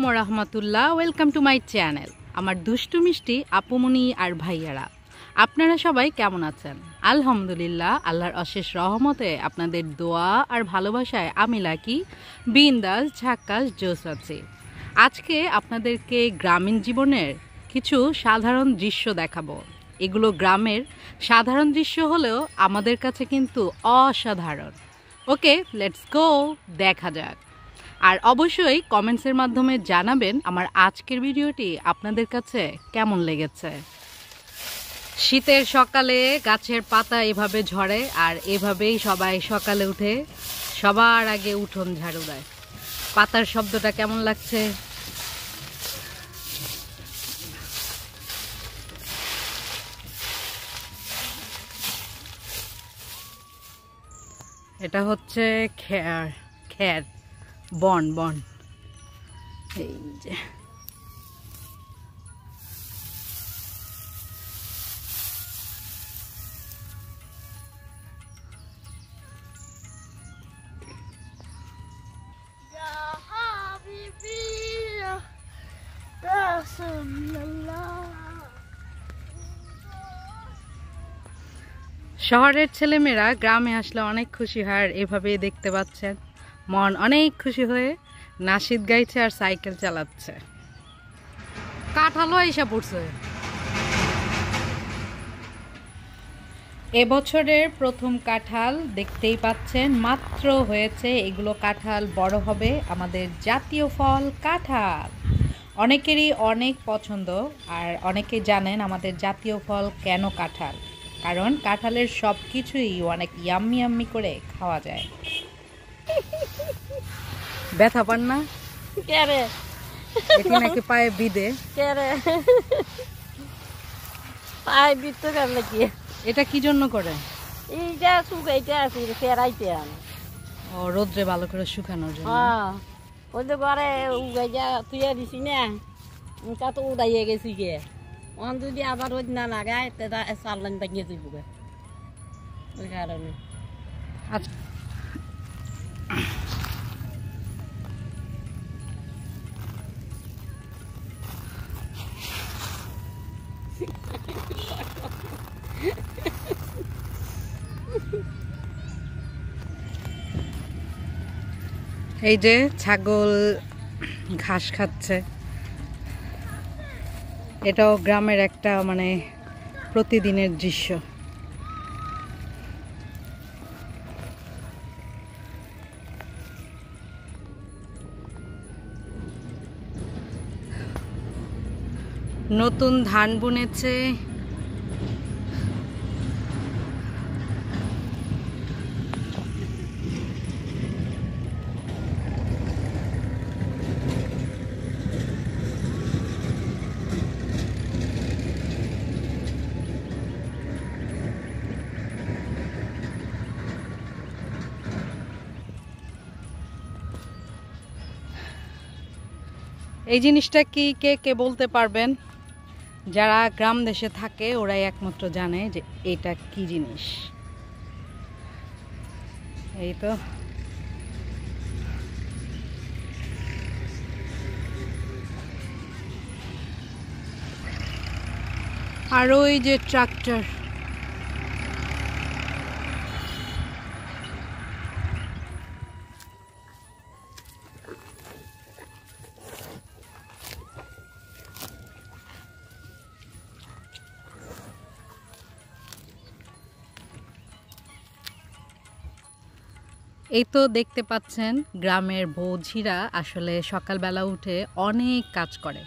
ওয়া রাহমাতুল্লাহ। Welcome to my channel. আমার দুষ্টু মিষ্টি আপুমনি আর ভাইয়ারা, আপনারা সবাই কেমন আছেন? আলহামদুলিল্লাহ, আল্লাহর অশেষ রহমতে আপনাদের দোয়া আর ভালোবাসায় আমি লাকি বিন্দাস ঝাক্কাস জোস আছি। আজকে আপনাদেরকে গ্রামীণ জীবনের কিছু সাধারণ দৃশ্য দেখাবো। এগুলো গ্রামের সাধারণ দৃশ্য হলেও আমাদের কাছে কিন্তু অসাধারণ। ওকে, লেটস গো, দেখা যাক। আর অবশ্যই কমেন্টসের মাধ্যমে জানাবেন আমার আজকের ভিডিওটি আপনাদের কাছে কেমন লেগেছে। শীতের সকালে গাছের পাতা এভাবে ঝরে, আর এভাবেই সবাই সকালে উঠে সবার আগে উঠোন ঝাড়ু দেয়। পাতার শব্দটা কেমন লাগছে? এটা হচ্ছে খ্যার বন এই যে শহরের ছেলেমেয়েরা গ্রামে আসলে অনেক খুশি হয়, আর এভাবে দেখতে পাচ্ছেন মন অনেক খুশি হয়ে নাশিদ গাইছে আর সাইকেল চালাচ্ছে। কাঁঠালও এসে পড়ছে। এবছরের প্রথম কাঁঠাল দেখতেই পাচ্ছেন, মাত্র হয়েছে। এগুলো কাঁঠাল বড় হবে। আমাদের জাতীয় ফল কাঁঠাল অনেকেরই অনেক পছন্দ, আর অনেকে জানেন আমাদের জাতীয় ফল কেন কাঁঠাল, কারণ কাঁঠালের সব কিছুই অনেক ইয়াম্মি ইয়াম্মি করে খাওয়া যায়। ব্যথা পান না? এটি নাকি পায়ে বিঁধে। পায়ে বিধতে পারলে কি? এটা কি জন্য করে? এইটা শুকাইতে আছে, ফেরাইতে ও, রোদ্রে ভালো করে শুকানোর জন্য। ওই তো ঘরে উগাইয়া তুইয়া দিছি না, তা তো উড়াইয়া গেছি গে। অন যদি আবার রোদ না লাগায় তা চাল্লান ভাঙিয়ে যাইব গে, ওই কারণে। আচ্ছা, এই যে ছাগল ঘাস খাচ্ছে। এটাও গ্রামের একটা মানে প্রতিদিনের দৃশ্য। নতুন ধান বুনেছে। এই জিনিসটা কি কে কে বলতে পারবেন? যারা গ্রাম দেশে থাকে ওরাই একমাত্র জানে যে এটা কি জিনিস। এই তো আর ওই যে ট্রাক্টর। এই তো দেখতে পাচ্ছেন গ্রামের বৌঝিরা আসলে সকালবেলা উঠে অনেক কাজ করে।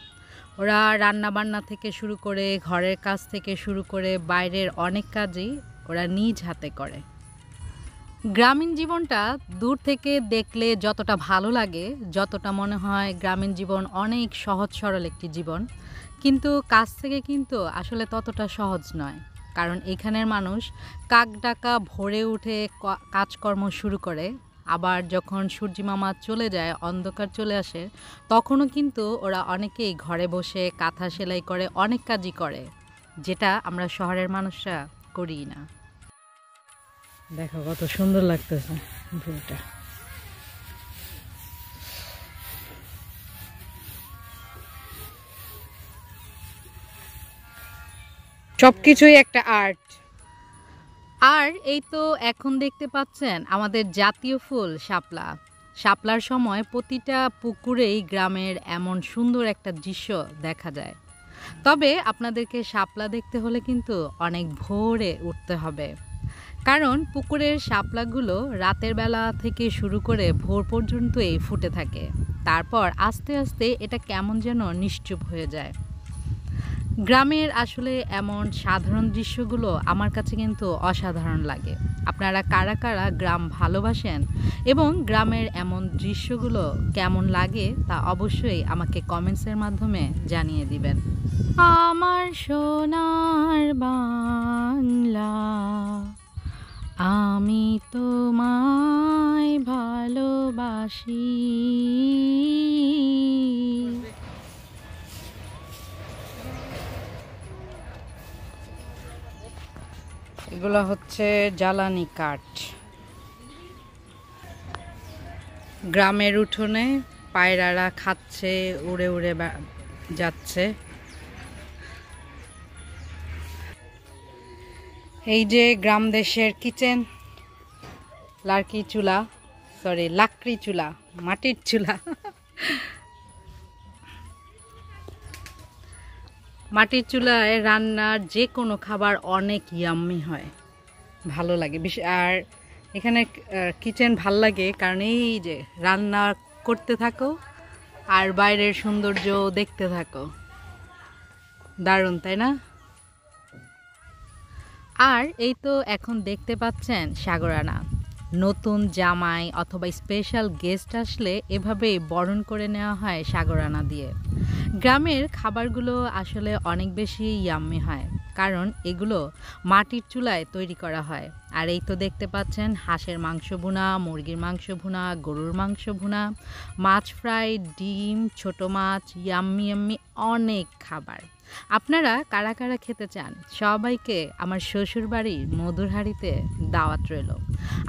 ওরা রান্না বান্না থেকে শুরু করে ঘরের কাজ থেকে শুরু করে বাইরের অনেক কাজই ওরা নিজ হাতে করে। গ্রামীণ জীবনটা দূর থেকে দেখলে যতটা ভালো লাগে, যতটা মনে হয় গ্রামীণ জীবন অনেক সহজ সরল একটি জীবন, কিন্তু কাছ থেকে কিন্তু আসলে ততটা সহজ নয়। কারণ এখানের মানুষ কাক ডাকা ভোরে উঠে কাজকর্ম শুরু করে, আবার যখন সূর্যি মামা চলে যায়, অন্ধকার চলে আসে, তখনও কিন্তু ওরা অনেকেই ঘরে বসে কাঁথা সেলাই করে, অনেক কাজই করে, যেটা আমরা শহরের মানুষরা করি না। দেখো কত সুন্দর লাগতেছে ভিউটা। সবকিছুই একটা আর্ট। আর এই তো এখন দেখতে পাচ্ছেন আমাদের জাতীয় ফুল শাপলা। শাপলার সময় প্রতিটা পুকুরেই গ্রামের এমন সুন্দর একটা দৃশ্য দেখা যায়। তবে আপনাদেরকে শাপলা দেখতে হলে কিন্তু অনেক ভোরে উঠতে হবে, কারণ পুকুরের শাপলাগুলো রাতের বেলা থেকে শুরু করে ভোর পর্যন্তই ফুটে থাকে। তারপর আস্তে আস্তে এটা কেমন যেন নিশ্চুপ হয়ে যায়। গ্রামের আসলে এমন সাধারণ দৃশ্যগুলো আমার কাছে কিন্তু অসাধারণ লাগে। আপনারা কারা কারা গ্রাম ভালোবাসেন এবং গ্রামের এমন দৃশ্যগুলো কেমন লাগে তা অবশ্যই আমাকে কমেন্টসের মাধ্যমে জানিয়ে দিবেন। আমার সোনার বাংলা, আমি তোমায় ভালোবাসি। এগুলো হচ্ছে জ্বালানি কাঠ। গ্রামের উঠোনে পায়রারা খাচ্ছে, উড়ে উড়ে যাচ্ছে। এই যে গ্রাম দেশের কিচেন, লাকড়ি চুলা, মাটির চুলা। মাটির চুলায় রান্নার যে কোনো খাবার অনেক ইয়াম্মি হয়, ভালো লাগে। আর এখানে কিচেন ভাল লাগে কারণ এই যে রান্না করতে থাকো আর বাইরের সৌন্দর্য দেখতে থাকো, দারুণ তাই না? আর এই তো এখন দেখতে পাচ্ছেন সাগরানা। নতুন জামাই অথবা স্পেশাল গেস্ট আসলে এভাবেই বরণ করে নেওয়া হয় সাগরানা দিয়ে। গ্রামের খাবারগুলো আসলে অনেক বেশি ইয়াম্মি হয়, কারণ এগুলো মাটির চুলায় তৈরি করা হয়। আর এই তো দেখতে পাচ্ছেন হাঁসের মাংস ভুনা, মুরগির মাংস ভুনা, গরুর মাংস ভুনা, মাছ ফ্রাই, ডিম, ছোট মাছ, ইয়াম্মি ইয়াম্মি অনেক খাবার। আপনারা কারা কারা খেতে চান সবাইকে আমার শ্বশুরবাড়ির মধুর হাঁড়িতে দাওয়াত রইল।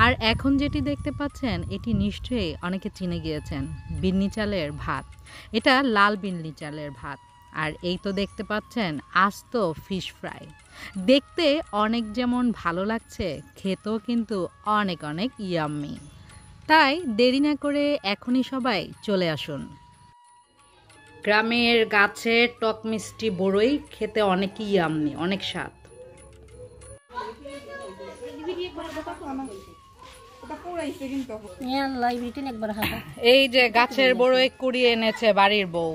আর এখন যেটি দেখতে পাচ্ছেন এটি নিশ্চয়ই অনেকে চিনে গিয়েছেন, বিন্নি চালের ভাত। এটা লাল বিন্নি চালের ভাত। আর এই তো দেখতে পাচ্ছেন আস্ত ফিশ ফ্রাই। দেখতে অনেক যেমন ভালো লাগছে, খেতেও কিন্তু অনেক অনেক ইয়াম্মি। তাই দেরি না করে এখনই সবাই চলে আসুন। গ্রামের গাছের টক মিষ্টি বড়ই খেতে অনেকই ইয়াম্মি, অনেক স্বাদ। এই যে গাছের বড়ই কুড়িয়ে এনেছে বাড়ির বউ।